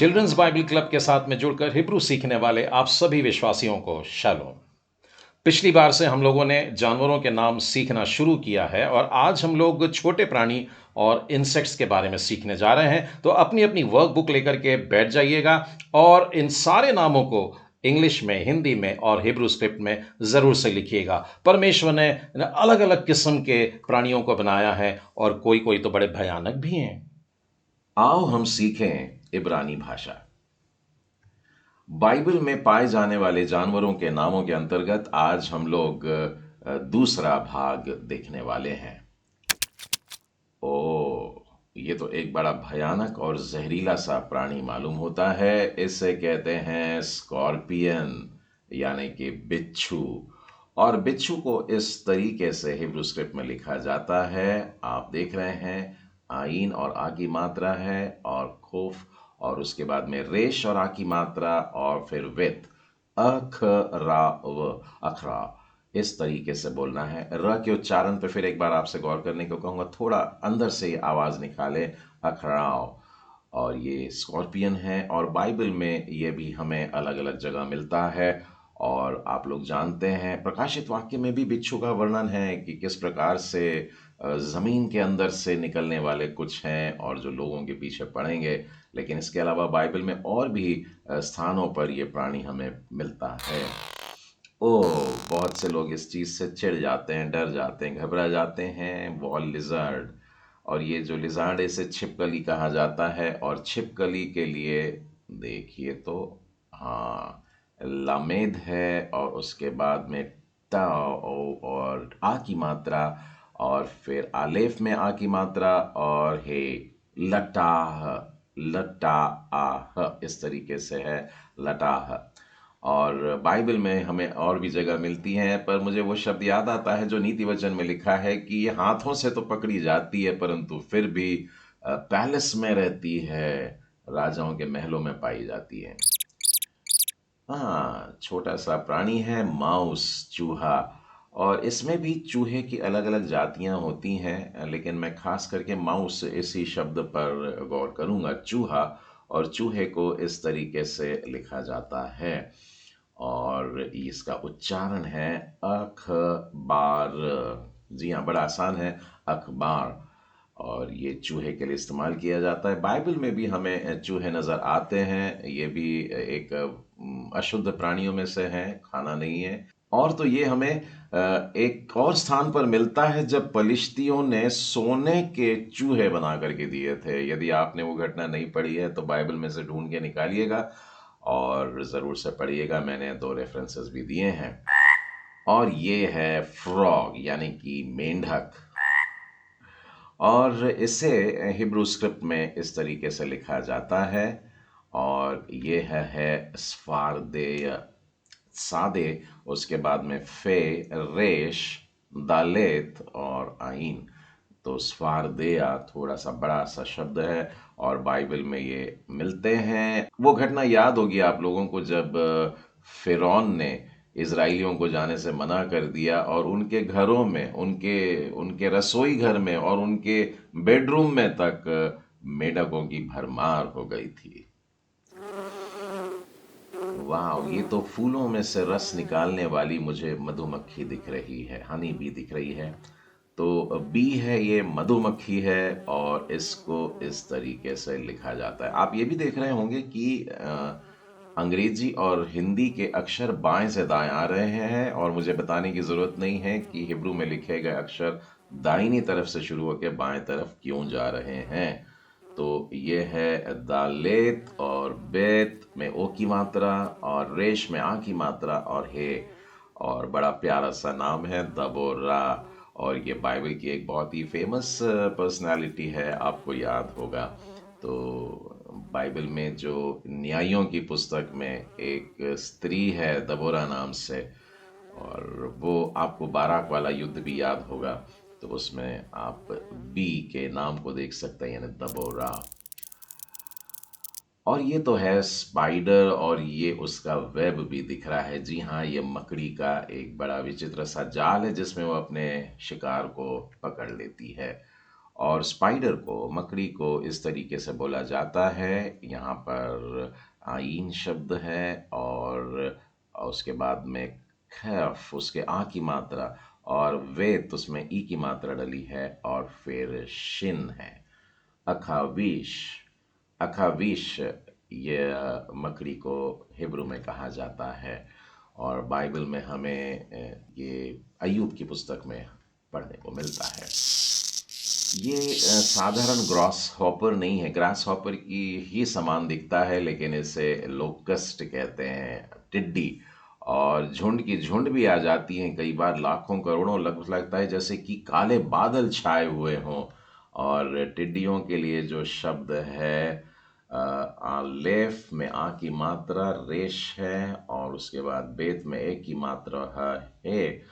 Children's Bible club के साथ में जुड़कर हिब्रू सीखने वाले आप सभी विश्वासियों को शालोम। पिछली बार से हम लोगों ने जानवरों के नाम सीखना शुरू किया है और आज हम लोग छोटे प्राणी और इंसेक्ट्स के बारे में सीखने जा रहे हैं। तो अपनी अपनी वर्कबुक लेकर के बैठ जाइएगा और इन सारे नामों को इंग्लिश में, हिंदी में और हिब्रू स्क्रिप्ट में ज़रूर से लिखिएगा। परमेश्वर ने अलग अलग किस्म के प्राणियों को बनाया है और कोई कोई तो बड़े भयानक भी हैं। आओ हम सीखें इब्रानी भाषा। बाइबल में पाए जाने वाले जानवरों के नामों के अंतर्गत आज हम लोग दूसरा भाग देखने वाले हैं। ओ, ये तो एक बड़ा भयानक और जहरीला सा प्राणी मालूम होता है। इसे कहते हैं स्कॉर्पियन, यानी कि बिच्छू। और बिच्छू को इस तरीके से हिब्रू स्क्रिप्ट में लिखा जाता है, आप देख रहे हैं, आइन और आ की मात्रा है और खौफ, और उसके बाद में रेश और आ की मात्रा और फिर वित, अखरा, इस तरीके से बोलना है। र के उच्चारण पे फिर एक बार आपसे गौर करने को कहूँगा, थोड़ा अंदर से आवाज़ निकाले, अखराव। और ये स्कॉर्पियन है और बाइबल में ये भी हमें अलग अलग जगह मिलता है। और आप लोग जानते हैं प्रकाशित वाक्य में भी बिच्छू का वर्णन है कि किस प्रकार से ज़मीन के अंदर से निकलने वाले कुछ हैं और जो लोगों के पीछे पड़ेंगे। लेकिन इसके अलावा बाइबल में और भी स्थानों पर ये प्राणी हमें मिलता है। ओह, बहुत से लोग इस चीज़ से चिढ़ जाते हैं, डर जाते हैं, घबरा जाते हैं। वॉल लिजर्ड, और ये जो लिजर्ड है इसे छिपकली कहा जाता है। और छिपकली के लिए देखिए तो, हाँ, लामेद है और उसके बाद में ता और आ की मात्रा, और फिर आलेफ में आ की मात्रा, और हे लटाह, लटाह, इस तरीके से है, लटाह। और बाइबल में हमें और भी जगह मिलती हैं, पर मुझे वो शब्द याद आता है जो नीति वचन में लिखा है कि ये हाथों से तो पकड़ी जाती है परंतु फिर भी पैलेस में रहती है, राजाओं के महलों में पाई जाती है। हाँ, छोटा सा प्राणी है माउस, चूहा। और इसमें भी चूहे की अलग अलग जातियां होती हैं, लेकिन मैं खास करके माउस इसी शब्द पर गौर करूंगा, चूहा। और चूहे को इस तरीके से लिखा जाता है और इसका उच्चारण है अखबार। जी हाँ, बड़ा आसान है, अखबार। और ये चूहे के लिए इस्तेमाल किया जाता है। बाइबल में भी हमें चूहे नज़र आते हैं। ये भी एक अशुद्ध प्राणियों में से हैं, खाना नहीं है। और तो ये हमें एक और स्थान पर मिलता है जब पलिश्तियों ने सोने के चूहे बना करके दिए थे। यदि आपने वो घटना नहीं पढ़ी है तो बाइबल में से ढूंढ के निकालिएगा और ज़रूर से पढ़िएगा। मैंने 2 रेफरेंसेस भी दिए हैं। और ये है फ्रॉग, यानी कि मेंढक। और इसे हिब्रू स्क्रिप्ट में इस तरीके से लिखा जाता है, और ये है स्फारदेय, सादे, उसके बाद में फे, रेश, दालेत और आइन। तो स्फारदेया थोड़ा सा बड़ा सा शब्द है और बाइबल में ये मिलते हैं। वो घटना याद होगी आप लोगों को जब फिरौन ने इजराइलियों को जाने से मना कर दिया और उनके घरों में, उनके उनके रसोई घर में और उनके बेडरूम में तक मेढकों की भरमार हो गई थी। वाह, ये तो फूलों में से रस निकालने वाली मुझे मधुमक्खी दिख रही है, हनी बी दिख रही है। तो बी है, ये मधुमक्खी है और इसको इस तरीके से लिखा जाता है। आप ये भी देख रहे होंगे कि अंग्रेजी और हिंदी के अक्षर बाएं से दाएं आ रहे हैं, और मुझे बताने की ज़रूरत नहीं है कि हिब्रू में लिखे गए अक्षर दाहिनी तरफ से शुरू होकर बाएं तरफ क्यों जा रहे हैं। तो ये है दालेत, और बेत में ओ की मात्रा, और रेश में आ की मात्रा, और हे, और बड़ा प्यारा सा नाम है दबोरा। और ये बाइबल की एक बहुत ही फेमस पर्सनालिटी है, आपको याद होगा। तो बाइबल में जो न्यायों की पुस्तक में एक स्त्री है दबोरा नाम से, और वो आपको बाराक वाला युद्ध भी याद होगा, तो उसमें आप बी के नाम को देख सकते हैं, यानी दबोरा। और ये तो है स्पाइडर, और ये उसका वेब भी दिख रहा है। जी हाँ, ये मकड़ी का एक बड़ा विचित्र सा जाल है जिसमें वो अपने शिकार को पकड़ लेती है। और स्पाइडर को, मकड़ी को इस तरीके से बोला जाता है। यहाँ पर आइन शब्द है और उसके बाद में खैफ, उसके आ की मात्रा, और वेत, उसमें ई की मात्रा डली है, और फिर शिन है। अखाविश, अखाविश ये मकड़ी को हिब्रू में कहा जाता है, और बाइबल में हमें ये अय्यूब की पुस्तक में पढ़ने को मिलता है। ये साधारण ग्रास हॉपर नहीं है, ग्रास हॉपर की ही समान दिखता है, लेकिन इसे लोकस्ट कहते हैं, टिड्डी। और झुंड की झुंड भी आ जाती हैं, कई बार लाखों करोड़ों, लगता है जैसे कि काले बादल छाए हुए हों। और टिड्डियों के लिए जो शब्द है, लेफ में आ की मात्रा रेश है, और उसके बाद बेत में ए की मात्रा है,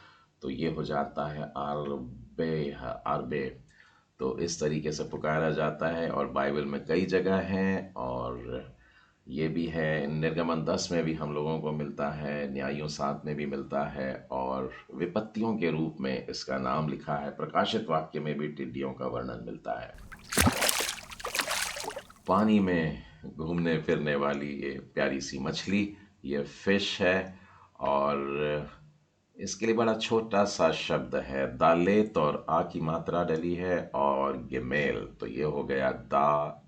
तो ये हो जाता है आरबे, आरबे। तो इस तरीके से पुकारा जाता है, और बाइबल में कई जगह हैं, और ये भी है निर्गमन 10 में भी हम लोगों को मिलता है, न्यायों 7 में भी मिलता है, और विपत्तियों के रूप में इसका नाम लिखा है। प्रकाशित वाक्य में भी टिड्डियों का वर्णन मिलता है। पानी में घूमने फिरने वाली ये प्यारी सी मछली, ये फिश है, और इसके लिए बड़ा छोटा सा शब्द है, दालेत और आ की मात्रा डली है, और गिमेल, तो ये हो गया दाग,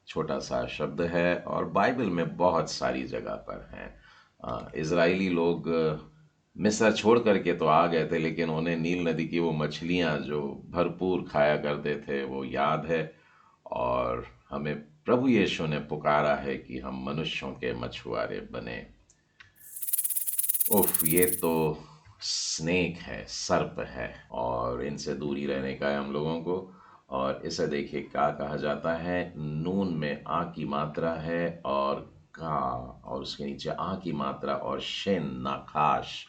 छोटा सा शब्द है, और बाइबल में बहुत सारी जगह पर है। इज़राइली लोग मिस्र छोड़ करके तो आ गए थे, लेकिन उन्हें नील नदी की वो मछलियाँ जो भरपूर खाया करते थे वो याद है, और हमें प्रभु यीशु ने पुकारा है कि हम मनुष्यों के मछुआरे बने। उफ, ये तो स्नेक है, सर्प है, और इनसे दूरी रहने का है हम लोगों को। और इसे देखिए क्या कहा जाता है, नून में आ की मात्रा है, और का, और उसके नीचे आ की मात्रा, और शेन, नाखाश,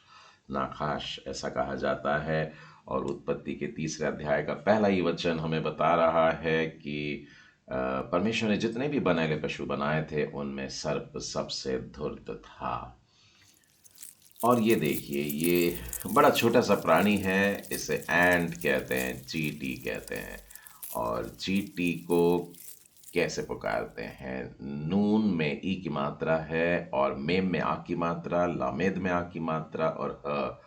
नाखाश ऐसा कहा जाता है। और उत्पत्ति के 3 अध्याय का पहला ही वचन हमें बता रहा है कि परमेश्वर ने जितने भी बनेले पशु बनाए थे उनमें सर्प सबसे धूर्त था। और ये देखिए, ये बड़ा छोटा सा प्राणी है, इसे एंट कहते हैं, चींटी कहते हैं। और चींटी को कैसे पुकारते हैं, नून में ई की मात्रा है, और मेम में आ की मात्रा, लामेद में आ की मात्रा, और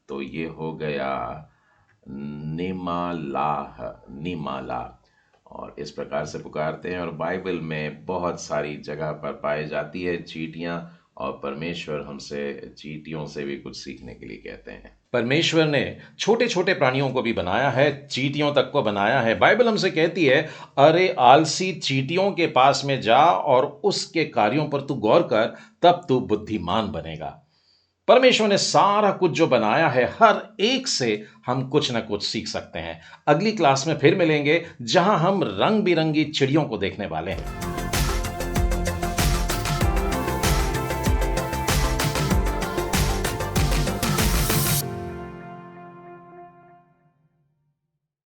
तो ये हो गया निमालाह, निमाला। और इस प्रकार से पुकारते हैं, और बाइबल में बहुत सारी जगह पर पाई जाती है चींटियाँ, और परमेश्वर हमसे चींटियों से भी कुछ सीखने के लिए कहते हैं। परमेश्वर ने छोटे छोटे प्राणियों को भी बनाया है, चींटियों तक को बनाया है। बाइबल हमसे कहती है, अरे आलसी, चींटियों के पास में जा और उसके कार्यों पर तू गौर कर, तब तू बुद्धिमान बनेगा। परमेश्वर ने सारा कुछ जो बनाया है, हर एक से हम कुछ ना कुछ सीख सकते हैं। अगली क्लास में फिर मिलेंगे, जहां हम रंग बिरंगी चिड़ियों को देखने वाले हैं।